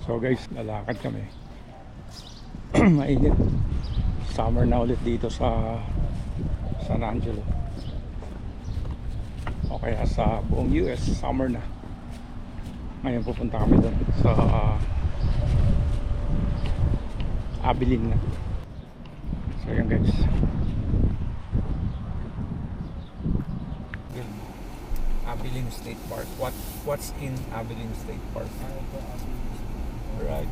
So guys, lalakad kami. Mainit. Summer na ulit dito sa San Angelo. O kaya sa buong US, summer na. Ngayon pupunta kami doon sa Abilene na. So yun guys. Yun. Abilene State Park. What's in Abilene State Park? Right.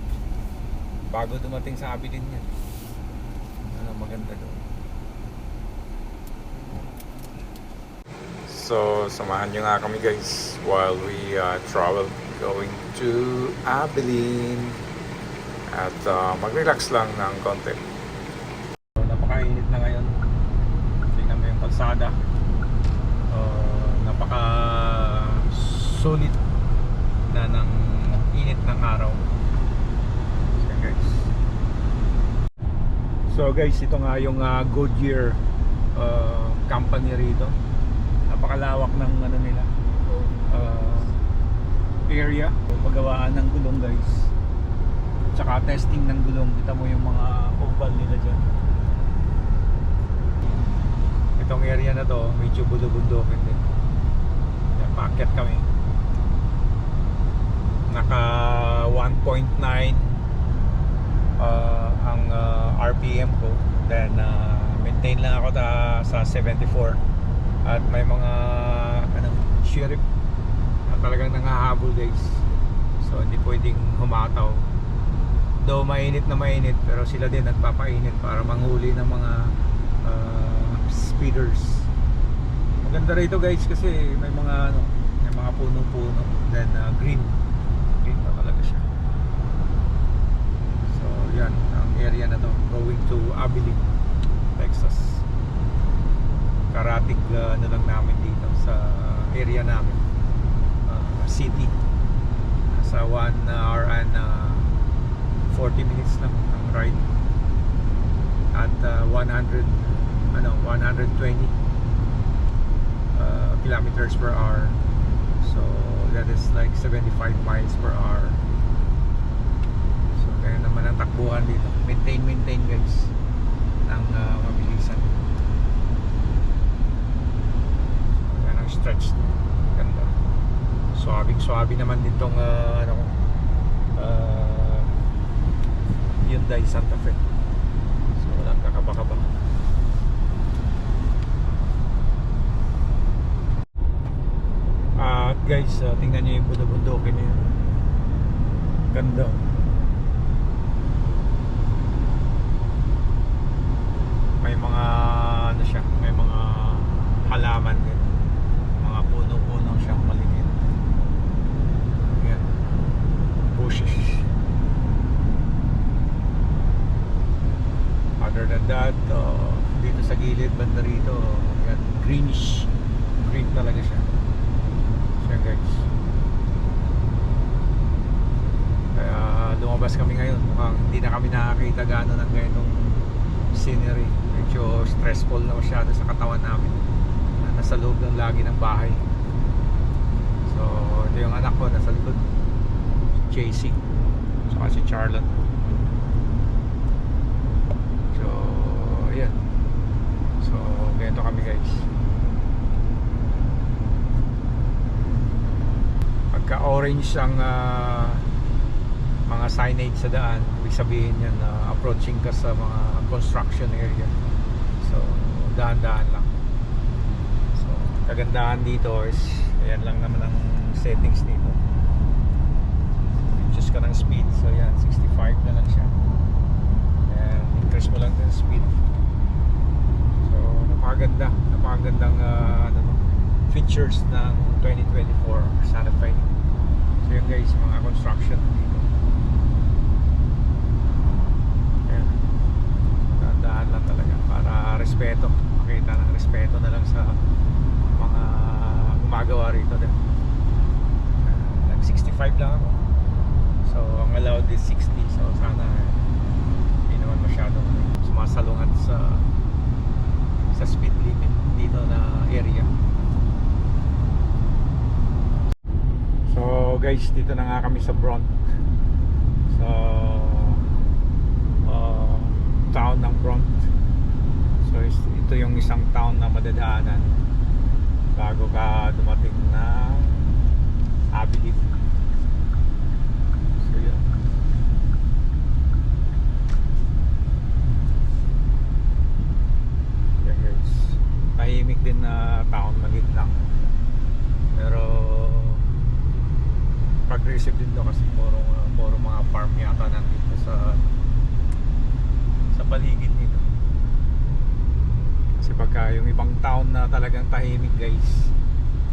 Bago dumating sa Abilene yan. Ano maganda doon. So samahan nyo nga kami guys while we travel going to Abilene at mag-relax lang ng konti. So, napakainit na ngayon. Tingnan mo yung kalsada. Napaka solid na ng init ng araw. So guys, ito nga yung Goodyear company rito. Napakalawak ng ano nila area, paggawaan ng gulong guys. Tsaka testing ng gulong. Kita mo yung mga oval nila dyan. Itong area na to medyo bulo-bundokin din. Yan, paakyat kami. Naka 1.9 ang RPM ko, then maintain lang ako sa 74 at may mga sheriff na talagang nangahabol guys, so hindi pwedeng humataw, though mainit na mainit, pero sila din nagpapainit para manghuli ng mga speeders. Maganda rito guys kasi may mga may mga puno-puno, then green pa talaga siya. Yan, ang area na to going to Abilene, Texas. Karatig na lang namin dito sa area namin, city. Sa 1 hour and 40 minutes lang ang ride at 120 kilometers per hour, so that is like 75 miles per hour. Kaya naman ang takbuhan dito, maintain guys ng mabilisan. Yan ang stretch, ganda. Suabe naman ditong Hyundai Santa Fe, so walang kakaba-kaba. At guys, tingnan nyo yung bundok-bundokin niya, ganda. May mga siya, may mga halaman din, mga puno-puno siyang maliit. Yan, bushes. Other than that, dito sa gilid banda rito, yan, greenish, green talaga siya. Siya guys. Kaya lumabas kami ngayon, mukhang hindi na kami nakakita gaano ng ganitong scenery. Medyo stressful na masyado sa katawan namin, nasa loob ng lagi ng bahay. So ito yung anak ko nasa likod, si JC saka si Charlotte. So ayan, so ganito kami guys. Pagka orange ang mga signage sa daan, ibig sabihin yan na approaching ka sa mga construction area. So dahan-dahan lang. So kagandahan dito is ayan lang naman ang settings dito. Just ka ng speed, so yan 65 na lang siya, and increase mo lang yung speed. So napakagandang features ng 2024 Santa Fe. So yun guys, mga construction dito. Dahan lang talaga para respeto, makita ng respeto na lang sa mga gumagawa rito din. Nag 65 lang ako, so ang allowed is 60, so sana hindi naman masyadong sumasalungat sa speed limit dito na area. So guys, dito na nga kami sa Bronx. sa town ng Bront. So ito yung isang town na madadaanan bago ka dumating ng Abilene. So yun. Yan guys, tahimik din na town, maliit lang, pero progressive din daw kasi puro mga farm yata nandito sa paligid nito. Kasi pagka yung ibang town na talagang tahimik guys,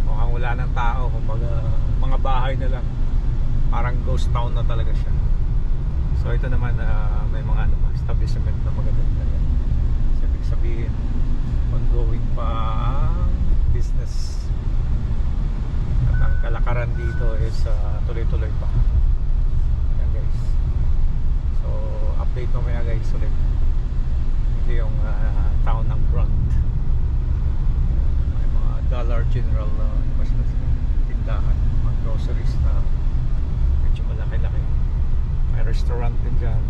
mukhang wala ng tao, kumbaga mga bahay na lang, parang ghost town na talaga siya. So ito naman may mga establishment na magaganda yan. So ibig sabihin ongoing pa ang business at ang kalakaran dito is tuloy-tuloy pa. Yan guys, so update mamaya guys ulit. Ito yung town ng Bront. May mga Dollar General na tindahan, mga groceries na medyo malaki-laki. May restaurant din dyan.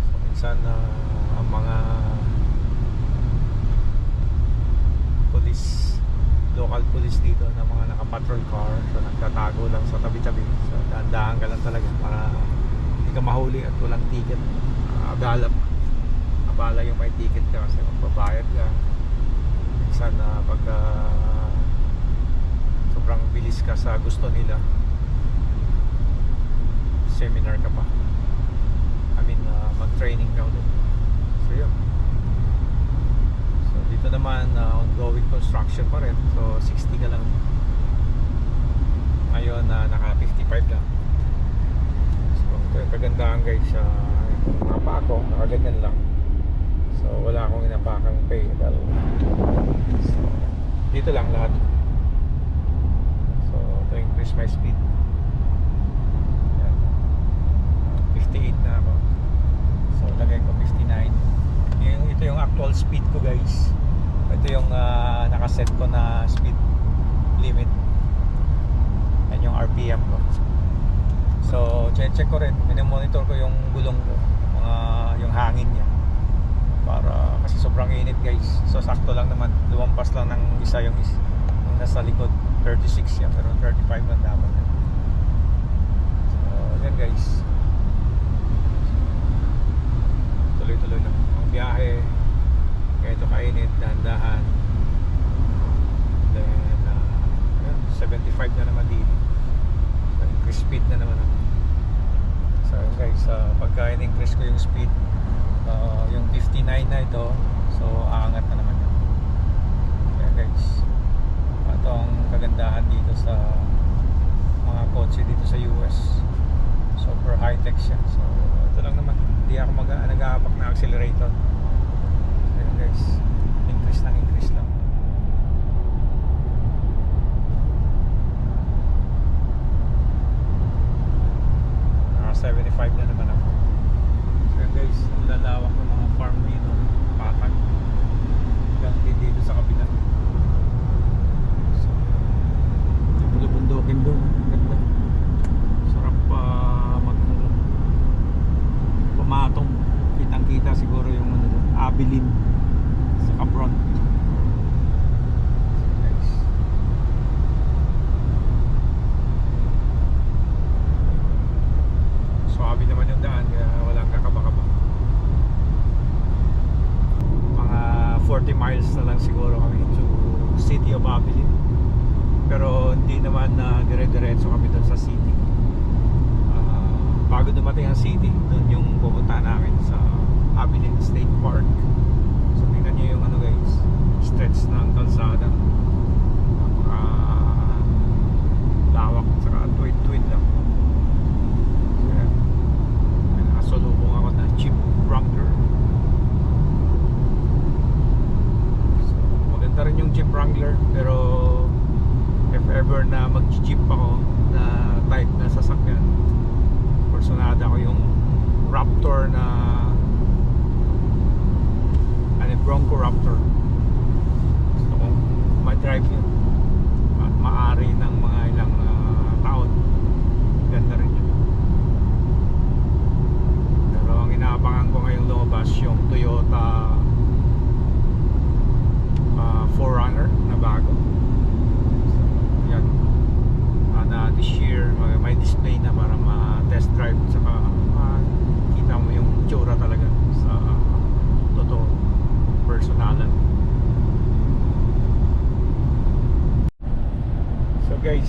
So minsan ang mga local police dito na mga naka-patrol car, so nagtatago lang sa tabi-tabi. So dahan-dahan ka lang talaga para hindi ka mahuli at walang ticket. Abala yung may ticket ka kasi magbabayad ka. Minsan pagka sobrang bilis ka sa gusto nila, seminar ka pa, mag-training ka ulit. So yun. Dito naman ongoing construction pa rin, so 60 ka lang ngayon, naka 55 lang. So ito yung kagandahan guys, mga pa ako nakaganyan lang, so wala akong inapakang pedal. So dito lang lahat. So ito increase my speed. Yan. 58 na ako, so lagay ko 59. Ito yung actual speed ko guys. Ito yung nakaset ko na speed limit. Yan yung RPM ko. So check ko rin, monitor ko yung gulong ko, yung hangin niya, para kasi sobrang init guys. So sakto lang naman, lumampas lang ng isa yung nasa likod. 36 yan, pero 35 lang dapat. So yan guys, tuloy-tuloy lang ang biyahe. Kaya ito kainit, dahan-dahan. Then 75 na naman dito. So increase speed na naman ako. So guys, pagka in-increase ko yung speed, yung 59 na ito, so aangat na naman yun. Kaya guys, ito ang kagandahan dito sa mga kotse dito sa US. Super high-tech siya. So ito lang naman, hindi ako nag-aapak na accelerator. Ayan guys, increase lang naka 75 na naman ako. So yun guys, ang lalawak ng mga farm dito, patag hanggang dito sa kabila. So yung bulubundukin doon, ganda, sarap pumatong. Kitang kita siguro yung Abilene sa Bront. Nice. Suabe naman yung daan, kaya walang kakaba-kaba. Mga 40 miles na lang siguro kami to city of Abilene, pero hindi naman dire-diretso kami doon sa city. Bago dumating ang city, doon yung pupunta namin sa Abilene State Park. So tingnan nyo yung guys, stretch ng kalsada, lawak, saka tuwid-tuwid lang. So yan, nakasalubong ako na Jeep Wrangler. So maganda rin yung Jeep Wrangler, pero if ever na mag-jeep ako na type na sasakyan, personada ko yung Raptor na Bronco Raptor. Gusto kong ma-drive yun at maari ng mga ilang taon. Ganda rin yun. Pero ang inaabangan ko ngayong lumabas yung Toyota 4Runner na bago. So, yan. Na this year may display na para ma-test drive, saka makita mo yung tsura talaga sa totoo, personalan. So guys,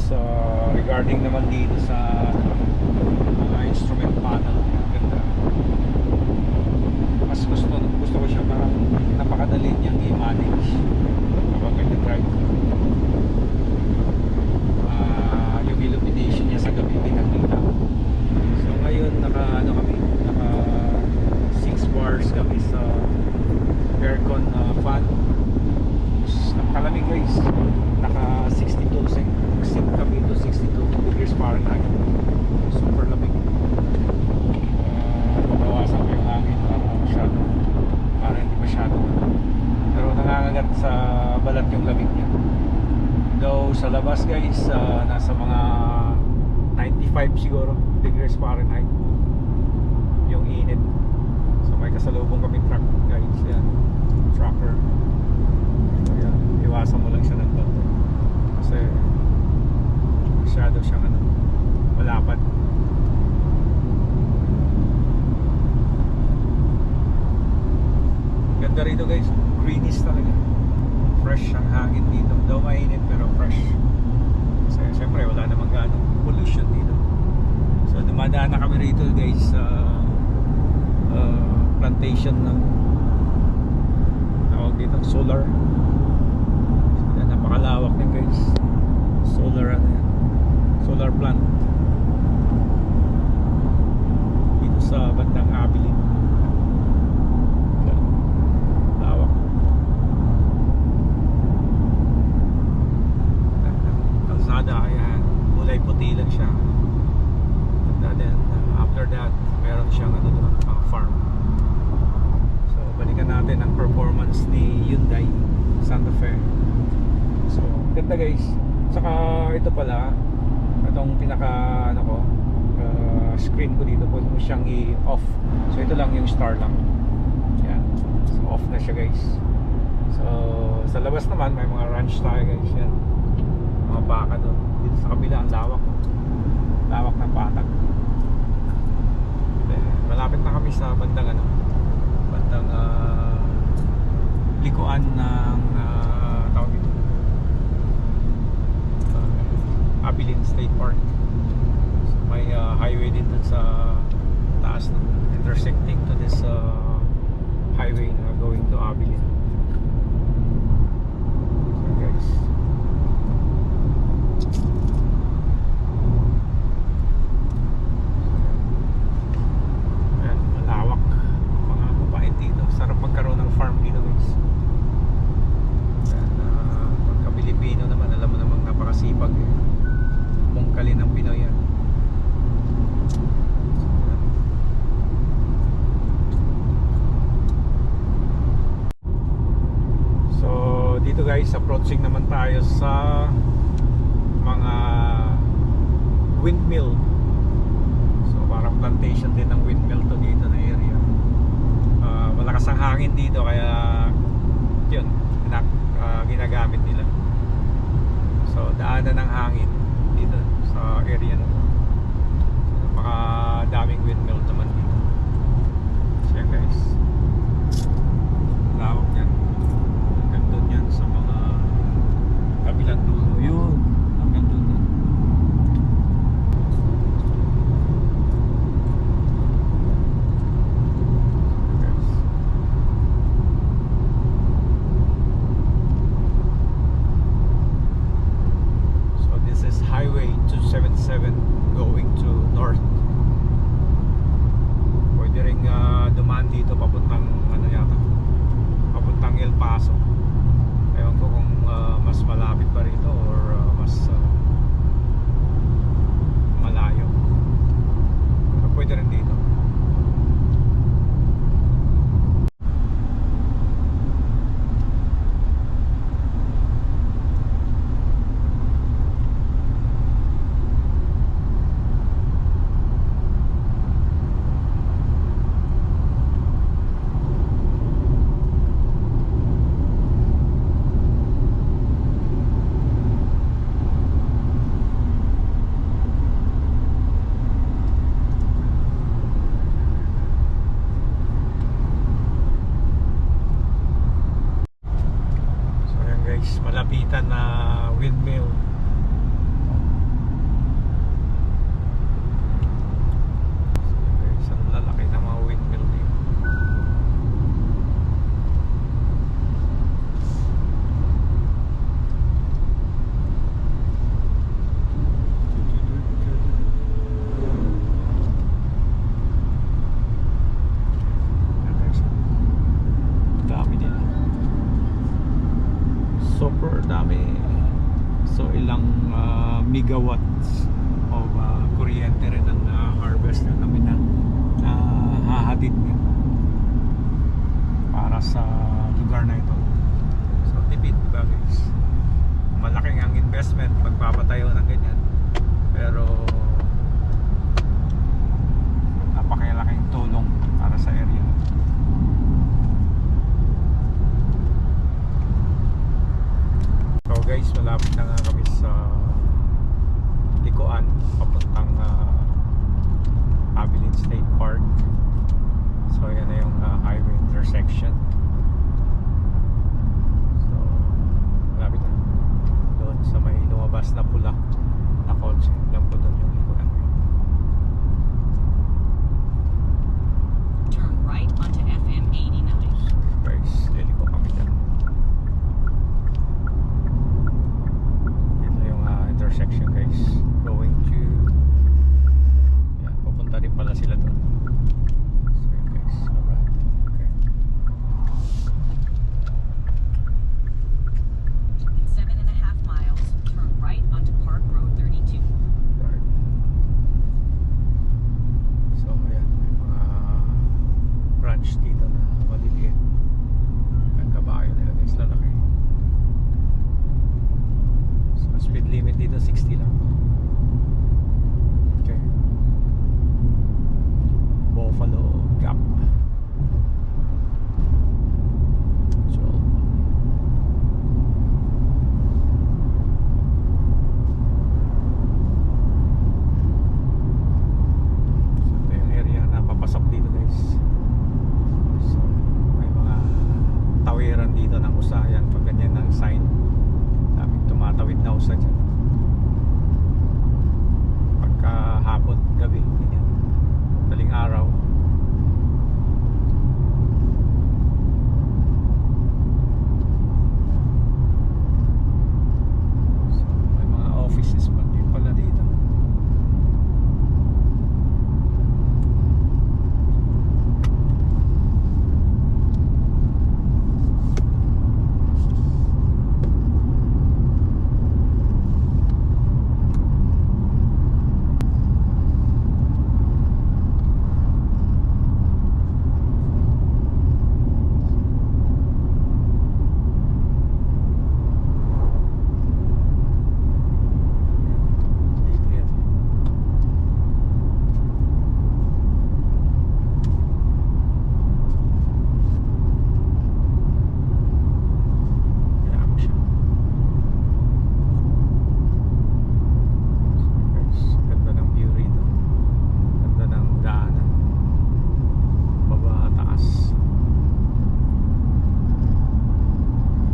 regarding naman dito sa mga instrument panel, ganda. Mas gusto ko siya, parang napakadali niyang i-manage kapag nag-drive. Yung illumination niya sa gabi pinakita. So ngayon naka 6 bars kami sa aircon fan. Nakalamig guys, naka 62 sync kami to 62 degrees Fahrenheit. Super lamig. Babawasan ko yung hangin para hindi masyado, pero nangangagat sa balat yung lamig niya. Though sa labas guys, nasa mga 95 siguro degrees Fahrenheit yung init. So may kasalubong kami truck guys, yan, trucker. So yan, iwasan mo lang siya ng konti kasi masyado siyang malapad. Ganda rito guys, greenish talaga. Fresh ang hangin dito. Daw mainit pero fresh. Kasi syempre wala namang ganong pollution dito. So dumadaan na kami rito guys sa plantation ng tawag dito, solar. So, yan, napakalawak din guys. Solar solar plant dito sa bandang Abilin. Kaya kulay puti lang siya. And then after that meron siyang farm. So balikan natin ang performance ni Hyundai Santa Fe. So ganda guys. Saka ito pala, itong pinaka screen ko dito, pwede mo siyang i-off. So ito lang yung star lang. Yan. So off na siya guys. So sa labas naman may mga ranch tayo guys. Yan, mga baka doon. Dito sa kabila ang lawak ng patag. Malapit na kami sa bandang likuan ng tawag dito, Abilin State Park. So may highway din dun sa taas, intersecting to this highway na going to Abilin. So guys, malawak, mga mabait dito. Sarap magkaroon ng farm dito guys. Pagka Pilipino naman, alam mo namang napakasipag mungkalin ng Pinoy yan. So dito guys, approaching naman tayo sa mga windmill. So parang plantation din ng windmill to dito na area. Malakas ang hangin dito kaya yun, ginagamit nila. So daanan ng hangin dito sa area na to. So, napakadaming windmill naman dito. So yan guys, lawak yan. Hanggang doon yan sa mga kabilang dulo. Yun, hanggang doon yan. Highway 277 going to north. ilang megawatts of kuryente rin ang harvest na kami na hahatid niya para sa lugar na ito. So tipid, diba guys? Malaking ang investment magpapatayo ng ganyan, pero napakalaking tulong para sa area. So guys, malapit na nga kami sa Likuan papuntang Abilene State Park. So yan na yung highway intersection. So malapit na doon sa may lumabas na pula na kotse. Alam ko doon yung Likuan. Turn right onto FM 89. Guys, liliko kami dyan. Ito yung intersection guys, going to yan, papunta din pala sila doon. So yun guys, alright, okay. In 7.5 miles, turn right onto Park Road 32. Right. So ayan, may mga branch dito na maliliit. Ang kabayo nila guys, lalaki. So speed limit dito 60 lang. Okay. Buffalo Gap. So ito yung area na papasok dito guys. So may mga tawiran dito ng usayan pag ganyan ng sign. Daming tumatawid na usa dyan. Pagka hapon, gabi, ganyan. Daling araw. So, may mga offices pa din pala dito. Dito yan. Kaya mo siya. So guys, ganda ng view rito. Ganda ng daanan. Baba, taas.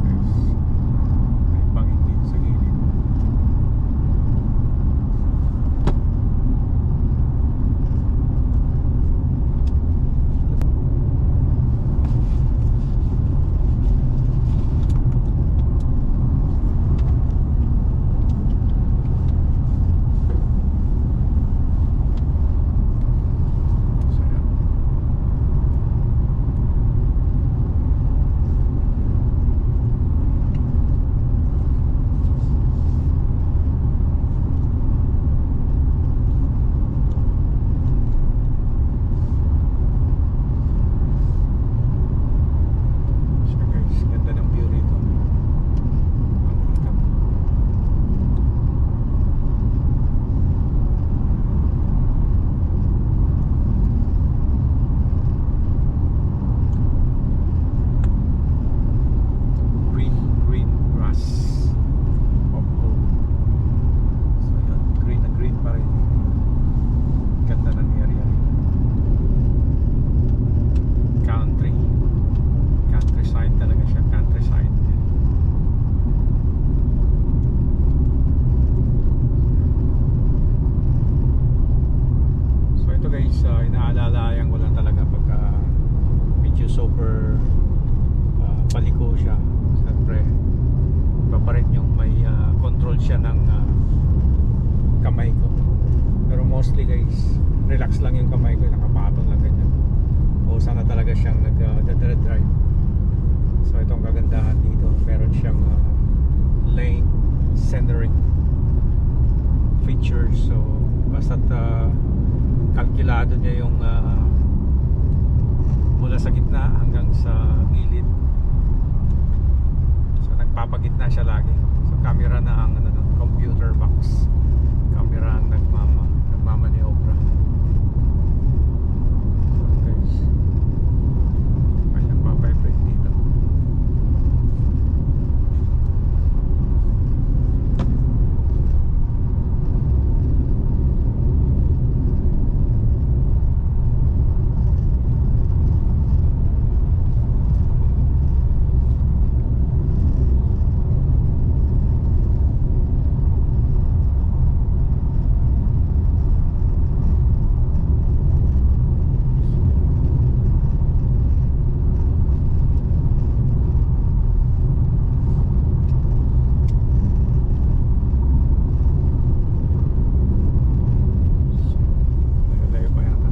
Guys, may bangin dito sa gilid. So yan. So guys, ganda ng view rito. Ang kita mo. Green grass of home. So yun, green na green pa rin. Ganda ng area rin. Countryside talaga siya, countryside. So ito guys, inaalalayan ko lang talaga pagka medyo super paliko siya. Siyempre iba pa rin yung may control siya ng kamay ko. Pero mostly guys, relax lang yung kamay ko, nakapatong lang ganyan. O sana talaga siyang nag-drive. So itong kagandahan dito, meron siyang lane centering. pictures. So basta't kalkulado niya yung mula sa gitna hanggang sa gilid. So nagpapagitna siya lagi. So camera na ang computer box. Camera ang nagmamaniobra. So guys, may nagpa-vibrate dito. Layo pa yata.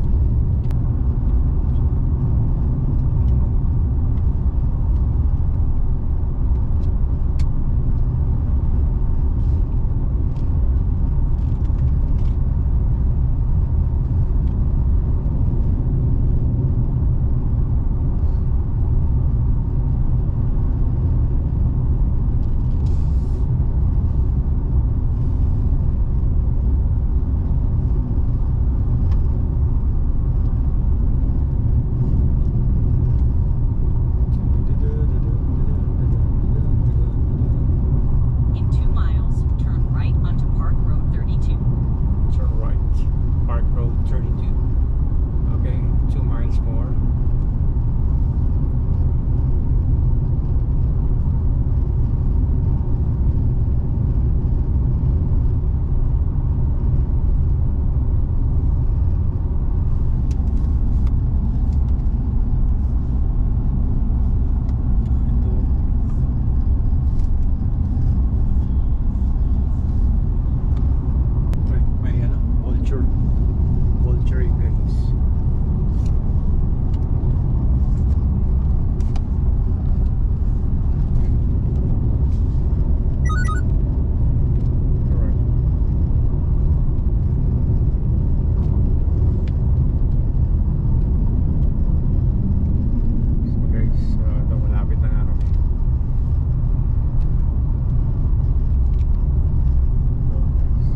In 2 miles, turn right onto Park Road 32. Turn right, Park Road 32. Okay, 2 miles more. May vulture guys. Alright. So guys, malapit na nga kami. So guys,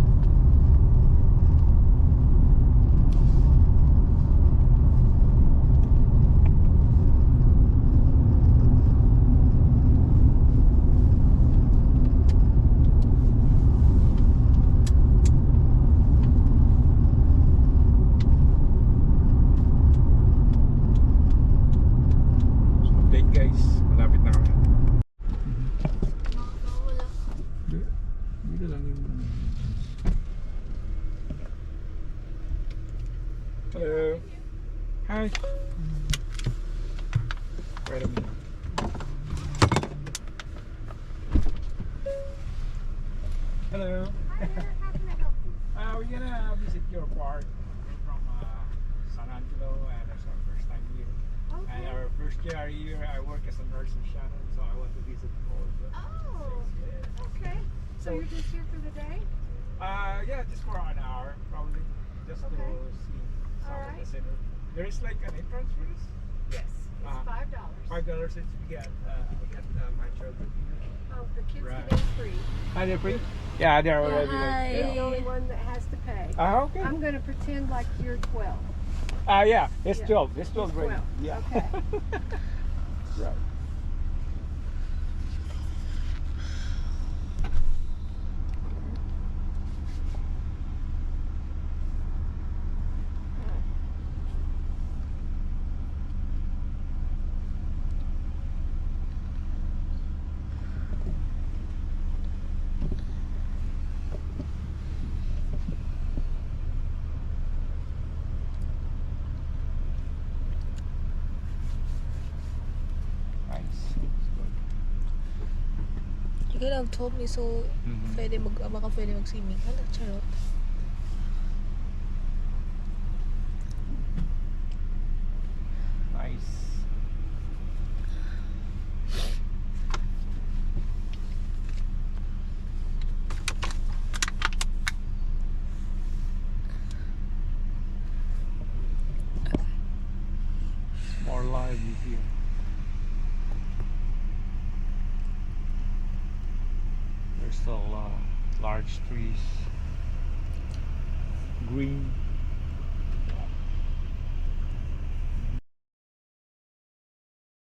so update guys, malapit na kami. Dito lang yung hello. Hi. Wait a minute. Hello. Hi there, how can I help you? We're gonna visit your park. We're from San Angelo, and it's our first time here. And Okay. our first year here, I work as a nurse in Shannon, so I want to visit all the Oh, places. okay. So So- you're just here for the day? Yeah, just for an hour, probably, just Okay. to see some of the Alright. center. There is like an entrance for this. Yes. It's $5. $5 if you get my children here. Oh, the kids Right. today's free. Are they free? Yeah, they're already like. You're the only one that has to pay. Okay. I'm going to pretend like you're 12. Yeah, it's Yeah. 12. It's 12 It's right? 12. Yeah. Okay. Right. could have told me so baka pwede mag-swimming. Hala, charot. Nice. still large trees, green.